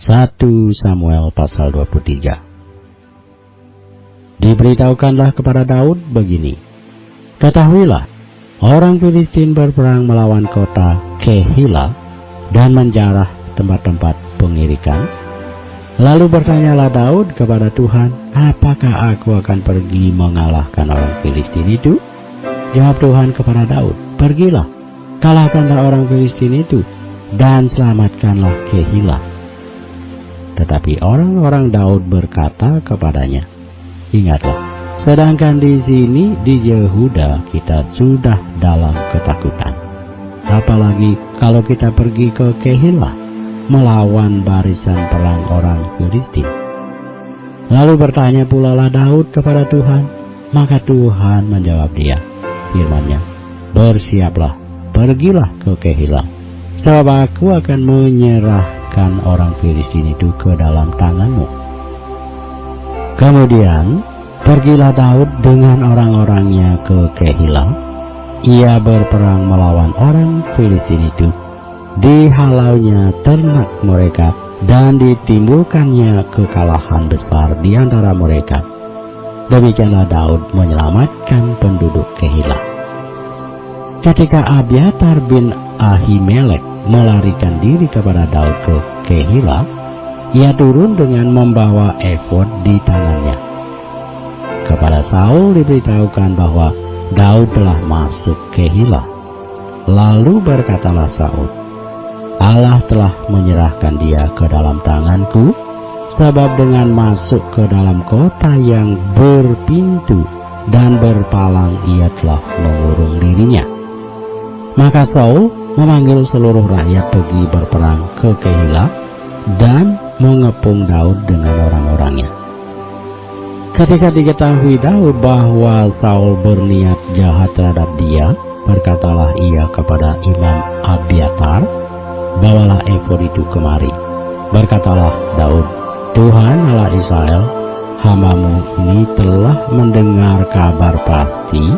1 Samuel pasal 23. Diberitahukanlah kepada Daud begini, ketahuilah, orang Filistin berperang melawan kota Kehila dan menjarah tempat-tempat pengirikan. Lalu bertanyalah Daud kepada Tuhan, apakah aku akan pergi mengalahkan orang Filistin itu? Jawab Tuhan kepada Daud, pergilah, kalahkanlah orang Filistin itu, dan selamatkanlah Kehila. Tetapi orang-orang Daud berkata kepadanya, ingatlah, sedangkan di sini di Yehuda kita sudah dalam ketakutan. Apalagi kalau kita pergi ke Kehila melawan barisan perang orang Filistin. Lalu bertanya pula lah Daud kepada Tuhan, maka Tuhan menjawab dia, firman-Nya, bersiaplah, pergilah ke Kehila, sebab aku akan menyerahkan orang Filistin itu ke dalam tanganmu. Kemudian pergilah Daud dengan orang-orangnya ke Kehila. Ia berperang melawan orang Filistin itu. Dihalaunya ternak mereka dan ditimbulkannya kekalahan besar di antara mereka. Demikianlah Daud menyelamatkan penduduk Kehila. Ketika Abiatar bin Ahimelek melarikan diri kepada Daud ke Kehila, ia turun dengan membawa efod di tangannya. Kepada Saul diberitahukan bahwa Daud telah masuk Kehila. Lalu berkatalah Saul, Allah telah menyerahkan dia ke dalam tanganku, sebab dengan masuk ke dalam kota yang berpintu dan berpalang ia telah mengurung dirinya. Maka Saul memanggil seluruh rakyat pergi berperang ke Kehila dan mengepung Daud dengan orang-orangnya. Ketika diketahui Daud bahwa Saul berniat jahat terhadap dia, berkatalah ia kepada Imam Abiatar, bawalah efod itu kemari. Berkatalah Daud, Tuhan Allah Israel, hamba-Mu ini telah mendengar kabar pasti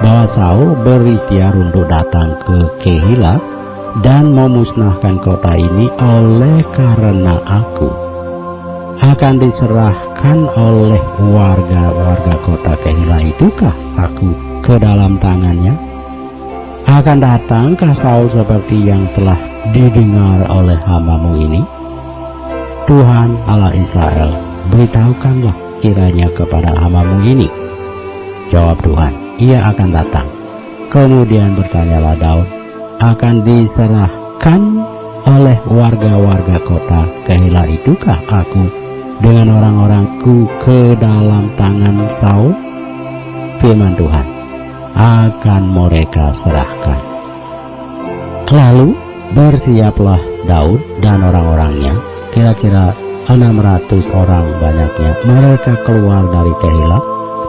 bahwa Saul berikhtiar untuk datang ke Kehila dan memusnahkan kota ini oleh karena aku. Akan diserahkan oleh warga-warga kota Kehila itukah aku ke dalam tangannya? Akan datangkah Saul seperti yang telah didengar oleh hamba-Mu ini? Tuhan Allah Israel, beritahukanlah kiranya kepada hamba-Mu ini. Jawab Tuhan, ia akan datang. Kemudian bertanyalah Daud, akan diserahkan oleh warga-warga kota Kehila itukah aku dengan orang-orangku ke dalam tangan Saul? Firman Tuhan, akan mereka serahkan. Lalu bersiaplah Daud dan orang-orangnya, kira-kira 600 orang banyaknya. Mereka keluar dari Kehila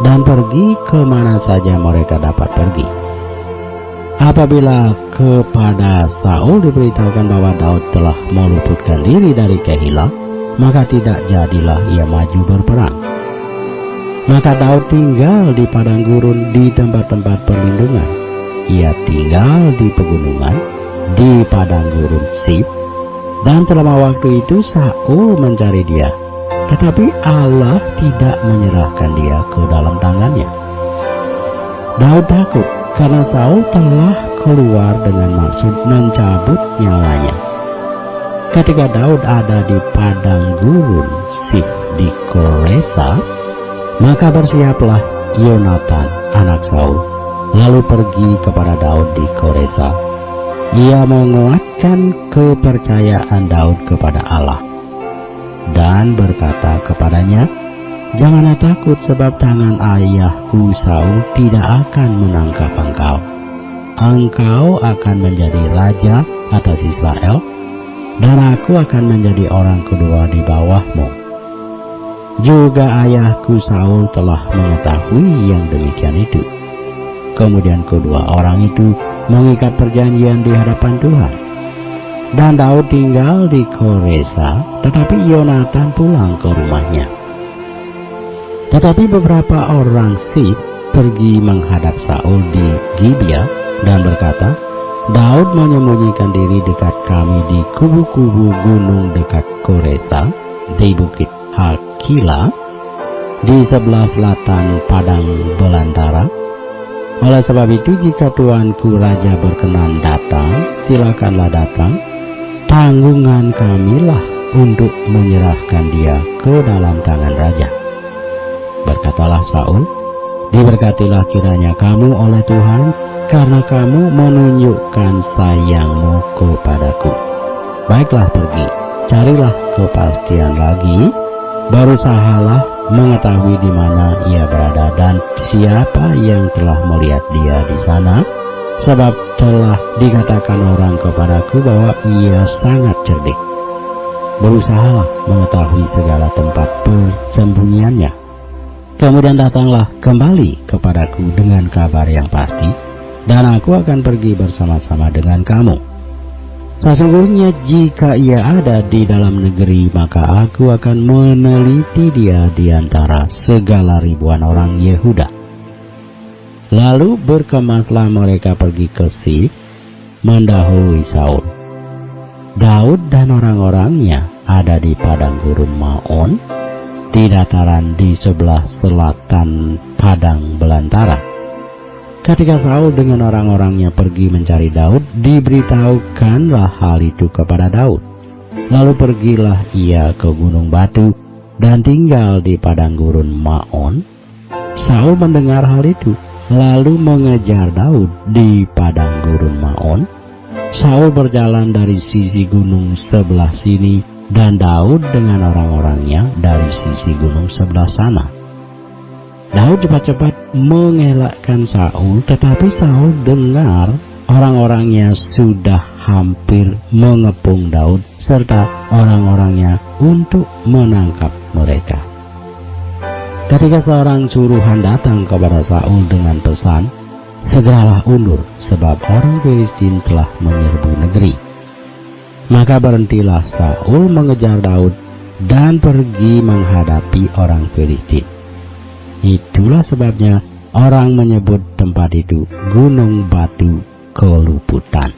dan pergi kemana saja mereka dapat pergi. Apabila kepada Saul diberitahukan bahwa Daud telah meluputkan diri dari Kehila, maka tidak jadilah ia maju berperang. Maka Daud tinggal di padang gurun di tempat-tempat perlindungan. Ia tinggal di pegunungan, di padang gurun Sif, dan selama waktu itu Saul mencari dia, tetapi Allah tidak menyerahkan dia ke dalam tangannya. Daud takut karena Saul telah keluar dengan maksud mencabut nyawanya. Ketika Daud ada di padang gurun Sif di Koresa, maka bersiaplah Yonatan anak Saul, lalu pergi kepada Daud di Koresa. Ia menguatkan kepercayaan Daud kepada Allah dan berkata kepadanya, janganlah takut, sebab tangan ayahku Saul tidak akan menangkap engkau. Engkau akan menjadi raja atas Israel, dan aku akan menjadi orang kedua di bawahmu. Juga ayahku Saul telah mengetahui yang demikian itu. Kemudian kedua orang itu mengikat perjanjian di hadapan Tuhan. Dan Daud tinggal di Koresa, tetapi Yonatan pulang ke rumahnya. Tetapi beberapa orang Sif pergi menghadap Saul di Gibea dan berkata, Daud menyembunyikan diri dekat kami di kubu-kubu gunung dekat Koresa, di bukit Hakila, di sebelah selatan padang belantara. Oleh sebab itu, jika Tuanku Raja berkenan datang, silakanlah datang. Tanggungan kamilah untuk menyerahkan dia ke dalam tangan Raja. Berkatalah Saul, diberkatilah kiranya kamu oleh Tuhan, karena kamu menunjukkan sayangmu kepadaku. Baiklah, pergi, carilah kepastian lagi, berusahalah mengetahui di mana ia berada dan siapa yang telah melihat dia di sana, sebab telah dikatakan orang kepadaku bahwa ia sangat cerdik. Berusahalah mengetahui segala tempat persembunyiannya. Kemudian datanglah kembali kepadaku dengan kabar yang pasti, dan aku akan pergi bersama-sama dengan kamu. Sesungguhnya jika ia ada di dalam negeri, maka aku akan meneliti dia di antara segala ribuan orang Yehuda. Lalu berkemaslah mereka pergi ke Sif, mendahului Saul. Daud dan orang-orangnya ada di padang gurun Maon, di dataran di sebelah selatan padang belantara. Ketika Saul dengan orang-orangnya pergi mencari Daud, diberitahukanlah hal itu kepada Daud. Lalu pergilah ia ke gunung batu dan tinggal di padang gurun Maon. Saul mendengar hal itu, lalu mengejar Daud di padang gurun Maon. Saul berjalan dari sisi gunung sebelah sini, dan Daud dengan orang-orangnya dari sisi gunung sebelah sana. Daud cepat-cepat mengelakkan Saul, tetapi Saul dengar orang-orangnya sudah hampir mengepung Daud serta orang-orangnya untuk menangkap mereka. Ketika seorang suruhan datang kepada Saul dengan pesan, "Segeralah undur, sebab orang Filistin telah menyerbu negeri." Maka berhentilah Saul mengejar Daud dan pergi menghadapi orang Filistin. Itulah sebabnya orang menyebut tempat itu Gunung Batu Keluputan.